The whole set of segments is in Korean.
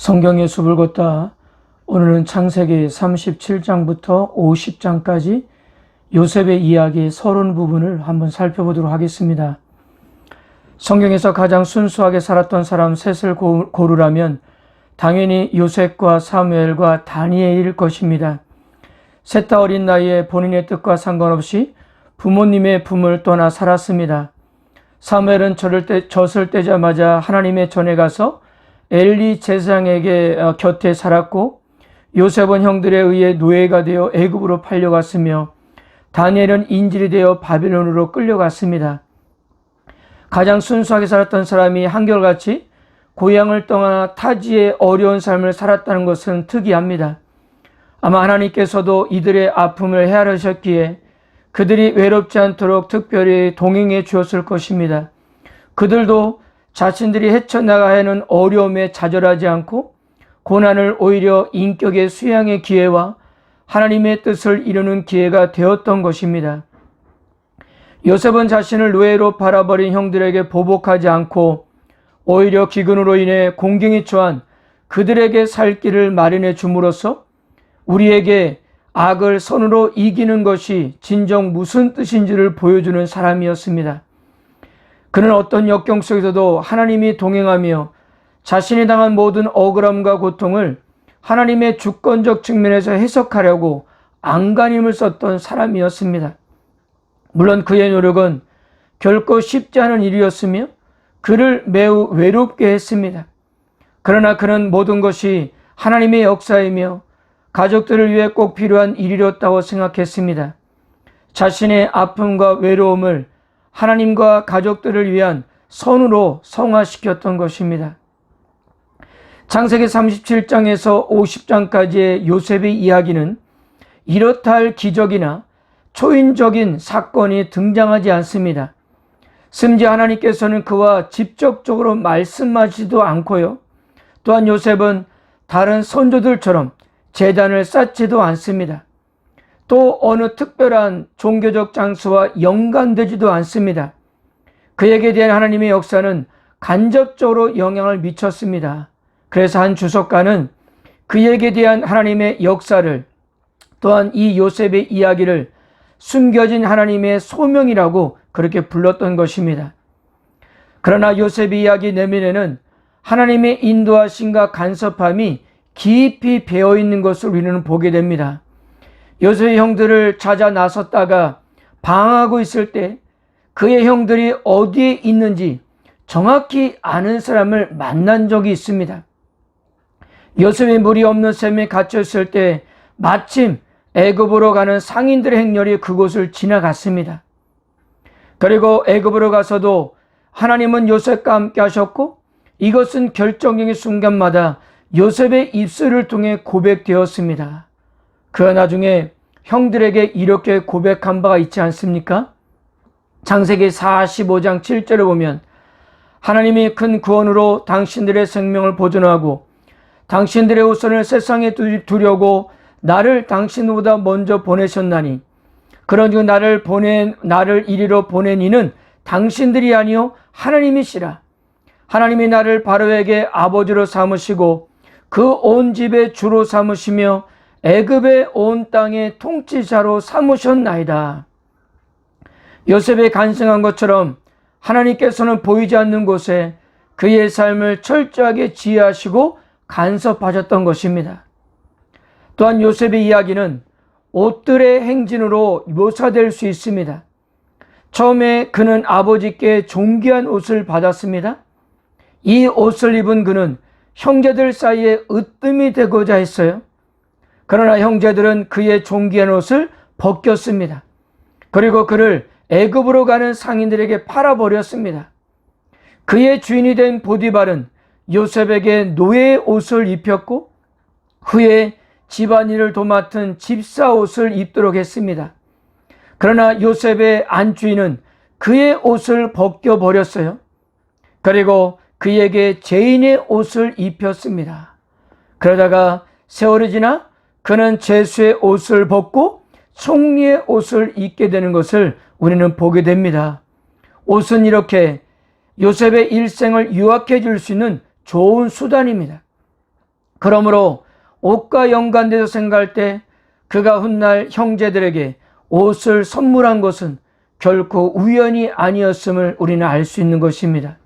성경의 숲을 걷다. 오늘은 창세기 37장부터 50장까지 요셉의 이야기 30부분을 한번 살펴보도록 하겠습니다. 성경에서 가장 순수하게 살았던 사람 셋을 고르라면 당연히 요셉과 사무엘과 다니엘일 것입니다. 셋 다 어린 나이에 본인의 뜻과 상관없이 부모님의 품을 떠나 살았습니다. 사무엘은 젖을 떼자마자 하나님의 전에 가서 엘리 제사장에게 곁에 살았고, 요셉은 형들에 의해 노예가 되어 애굽으로 팔려갔으며, 다니엘은 인질이 되어 바빌론으로 끌려갔습니다. 가장 순수하게 살았던 사람이 한결같이 고향을 떠나 타지의 어려운 삶을 살았다는 것은 특이합니다. 아마 하나님께서도 이들의 아픔을 헤아리셨기에 그들이 외롭지 않도록 특별히 동행해 주었을 것입니다. 그들도 자신들이 헤쳐나가야 하는 어려움에 좌절하지 않고 고난을 오히려 인격의 수양의 기회와 하나님의 뜻을 이루는 기회가 되었던 것입니다. 요셉은 자신을 노예로 팔아버린 형들에게 보복하지 않고 오히려 기근으로 인해 공경에 처한 그들에게 살 길을 마련해 줌으로써 우리에게 악을 선으로 이기는 것이 진정 무슨 뜻인지를 보여주는 사람이었습니다. 그는 어떤 역경 속에서도 하나님이 동행하며 자신이 당한 모든 억울함과 고통을 하나님의 주권적 측면에서 해석하려고 안간힘을 썼던 사람이었습니다. 물론 그의 노력은 결코 쉽지 않은 일이었으며 그를 매우 외롭게 했습니다. 그러나 그는 모든 것이 하나님의 역사이며 가족들을 위해 꼭 필요한 일이었다고 생각했습니다. 자신의 아픔과 외로움을 하나님과 가족들을 위한 선으로 성화시켰던 것입니다. 창세기 37장에서 50장까지의 요셉의 이야기는 이렇다 할 기적이나 초인적인 사건이 등장하지 않습니다. 심지어 하나님께서는 그와 직접적으로 말씀하시지도 않고요. 또한 요셉은 다른 선조들처럼 제단을 쌓지도 않습니다. 또 어느 특별한 종교적 장소와 연관되지도 않습니다. 그에게 대한 하나님의 역사는 간접적으로 영향을 미쳤습니다. 그래서 한 주석가는 그에게 대한 하나님의 역사를, 또한 이 요셉의 이야기를 숨겨진 하나님의 소명이라고 그렇게 불렀던 것입니다. 그러나 요셉의 이야기 내면에는 하나님의 인도하심과 간섭함이 깊이 배어있는 것을 우리는 보게 됩니다. 요셉의 형들을 찾아 나섰다가 방황하고 있을 때 그의 형들이 어디에 있는지 정확히 아는 사람을 만난 적이 있습니다. 요셉이 물이 없는 샘에 갇혔을 때 마침 애굽으로 가는 상인들의 행렬이 그곳을 지나갔습니다. 그리고 애굽으로 가서도 하나님은 요셉과 함께 하셨고, 이것은 결정적인 순간마다 요셉의 입술을 통해 고백되었습니다. 그 나중에 형들에게 이렇게 고백한 바가 있지 않습니까? 창세기 45장 7절을 보면 하나님이 큰 구원으로 당신들의 생명을 보존하고 당신들의 후손을 세상에 두려고 나를 당신보다 먼저 보내셨나니, 그런즉 나를 이리로 보낸 이는 당신들이 아니요 하나님이시라. 하나님이 나를 바로에게 아버지로 삼으시고 그 온 집의 주로 삼으시며 애굽의 온 땅의 통치자로 삼으셨나이다. 요셉이 간증한 것처럼 하나님께서는 보이지 않는 곳에 그의 삶을 철저하게 지휘하시고 간섭하셨던 것입니다. 또한 요셉의 이야기는 옷들의 행진으로 묘사될 수 있습니다. 처음에 그는 아버지께 존귀한 옷을 받았습니다. 이 옷을 입은 그는 형제들 사이에 으뜸이 되고자 했어요. 그러나 형제들은 그의 존귀한 옷을 벗겼습니다. 그리고 그를 애굽으로 가는 상인들에게 팔아버렸습니다. 그의 주인이 된 보디발은 요셉에게 노예의 옷을 입혔고 후에 집안일을 도맡은 집사 옷을 입도록 했습니다. 그러나 요셉의 안주인은 그의 옷을 벗겨버렸어요. 그리고 그에게 죄인의 옷을 입혔습니다. 그러다가 세월이 지나 그는 죄수의 옷을 벗고 총리의 옷을 입게 되는 것을 우리는 보게 됩니다. 옷은 이렇게 요셉의 일생을 유학해 줄 수 있는 좋은 수단입니다. 그러므로 옷과 연관돼서 생각할 때 그가 훗날 형제들에게 옷을 선물한 것은 결코 우연이 아니었음을 우리는 알 수 있는 것입니다.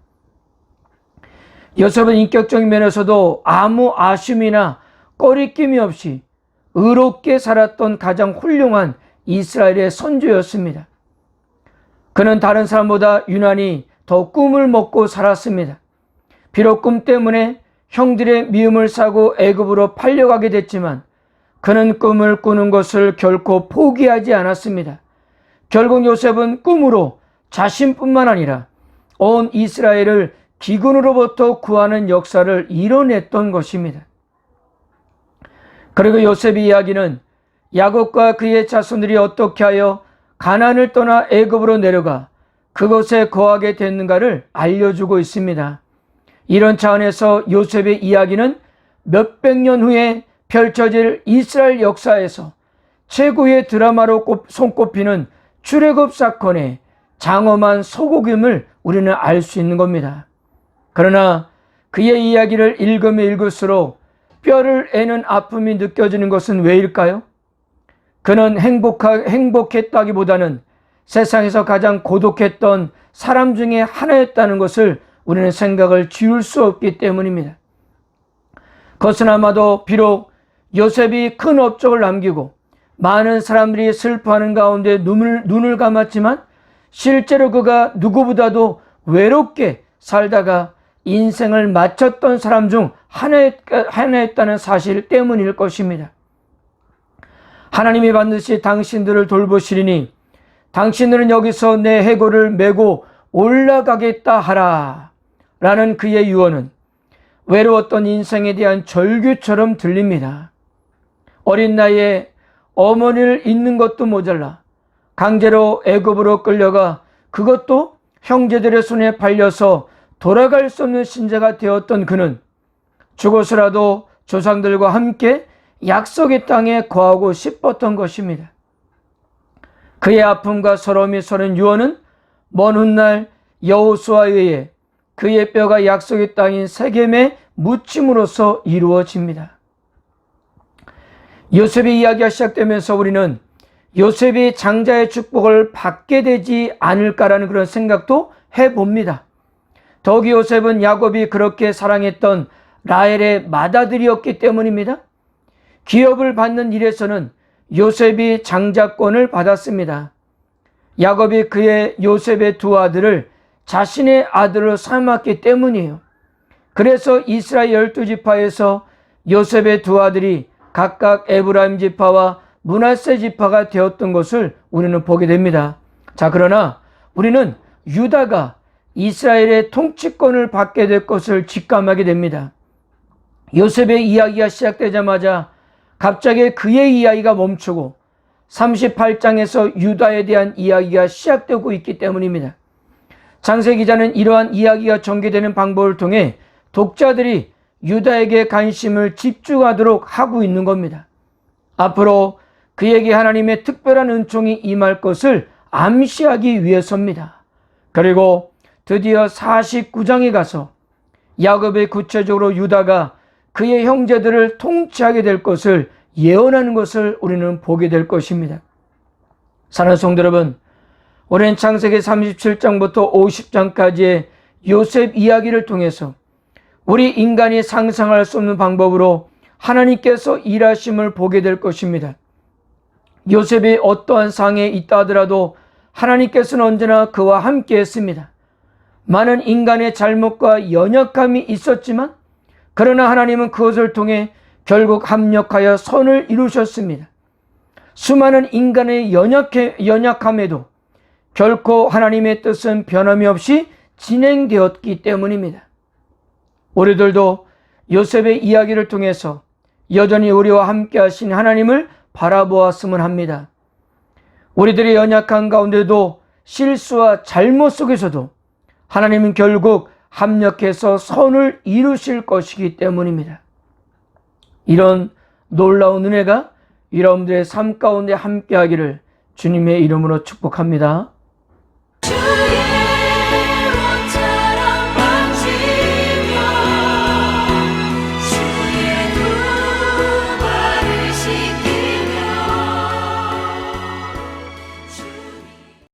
요셉은 인격적인 면에서도 아무 아쉬움이나 꺼리낌이 없이 의롭게 살았던 가장 훌륭한 이스라엘의 선조였습니다. 그는 다른 사람보다 유난히 더 꿈을 먹고 살았습니다. 비록 꿈 때문에 형들의 미움을 사고 애굽으로 팔려가게 됐지만 그는 꿈을 꾸는 것을 결코 포기하지 않았습니다. 결국 요셉은 꿈으로 자신뿐만 아니라 온 이스라엘을 기근으로부터 구하는 역사를 이뤄냈던 것입니다. 그리고 요셉의 이야기는 야곱과 그의 자손들이 어떻게 하여 가나안을 떠나 애굽으로 내려가 그곳에 거하게 됐는가를 알려주고 있습니다. 이런 차원에서 요셉의 이야기는 몇백 년 후에 펼쳐질 이스라엘 역사에서 최고의 드라마로 손꼽히는 출애굽 사건의 장엄한 소곡임을 우리는 알 수 있는 겁니다. 그러나 그의 이야기를 읽으면 읽을수록 뼈를 애는 아픔이 느껴지는 것은 왜일까요? 그는 행복했다기보다는 세상에서 가장 고독했던 사람 중에 하나였다는 것을 우리는 생각을 지울 수 없기 때문입니다. 그것은 아마도 비록 요셉이 큰 업적을 남기고 많은 사람들이 슬퍼하는 가운데 눈을 감았지만 실제로 그가 누구보다도 외롭게 살다가 인생을 마쳤던 사람 중 하나였다는 사실 때문일 것입니다. 하나님이 반드시 당신들을 돌보시리니 당신들은 여기서 내 해골을 메고 올라가겠다 하라 라는 그의 유언은 외로웠던 인생에 대한 절규처럼 들립니다. 어린 나이에 어머니를 잊는 것도 모자라 강제로 애굽으로 끌려가 그것도 형제들의 손에 팔려서 돌아갈 수 없는 신자가 되었던 그는 죽어서라도 조상들과 함께 약속의 땅에 거하고 싶었던 것입니다. 그의 아픔과 서러움이 서는 유언은 먼 훗날 여호수아에 의해 그의 뼈가 약속의 땅인 세겜에 묻힘으로써 이루어집니다. 요셉의 이야기가 시작되면서 우리는 요셉이 장자의 축복을 받게 되지 않을까라는 그런 생각도 해봅니다. 더욱이 요셉은 야곱이 그렇게 사랑했던 라헬의 맏아들이었기 때문입니다. 기업을 받는 일에서는 요셉이 장자권을 받았습니다. 야곱이 그의 요셉의 두 아들을 자신의 아들로 삼았기 때문이에요. 그래서 이스라엘 12지파에서 요셉의 두 아들이 각각 에브라임 지파와 므낫세 지파가 되었던 것을 우리는 보게 됩니다. 자, 그러나 우리는 유다가 이스라엘의 통치권을 받게 될 것을 직감하게 됩니다. 요셉의 이야기가 시작되자마자 갑자기 그의 이야기가 멈추고 38장에서 유다에 대한 이야기가 시작되고 있기 때문입니다. 장세 기자는 이러한 이야기가 전개되는 방법을 통해 독자들이 유다에게 관심을 집중하도록 하고 있는 겁니다. 앞으로 그에게 하나님의 특별한 은총이 임할 것을 암시하기 위해서입니다. 그리고 드디어 49장에 가서 야곱의 구체적으로 유다가 그의 형제들을 통치하게 될 것을 예언하는 것을 우리는 보게 될 것입니다. 사랑하는 성도 여러분, 오랜 창세기 37장부터 50장까지의 요셉 이야기를 통해서 우리 인간이 상상할 수 없는 방법으로 하나님께서 일하심을 보게 될 것입니다. 요셉이 어떠한 상에 있다 하더라도 하나님께서는 언제나 그와 함께 했습니다. 많은 인간의 잘못과 연약함이 있었지만 그러나 하나님은 그것을 통해 결국 합력하여 선을 이루셨습니다. 수많은 인간의 연약함에도 결코 하나님의 뜻은 변함이 없이 진행되었기 때문입니다. 우리들도 요셉의 이야기를 통해서 여전히 우리와 함께 하신 하나님을 바라보았으면 합니다. 우리들의 연약한 가운데도 실수와 잘못 속에서도 하나님은 결국 합력해서 선을 이루실 것이기 때문입니다. 이런 놀라운 은혜가 여러분들의 삶 가운데 함께하기를 주님의 이름으로 축복합니다.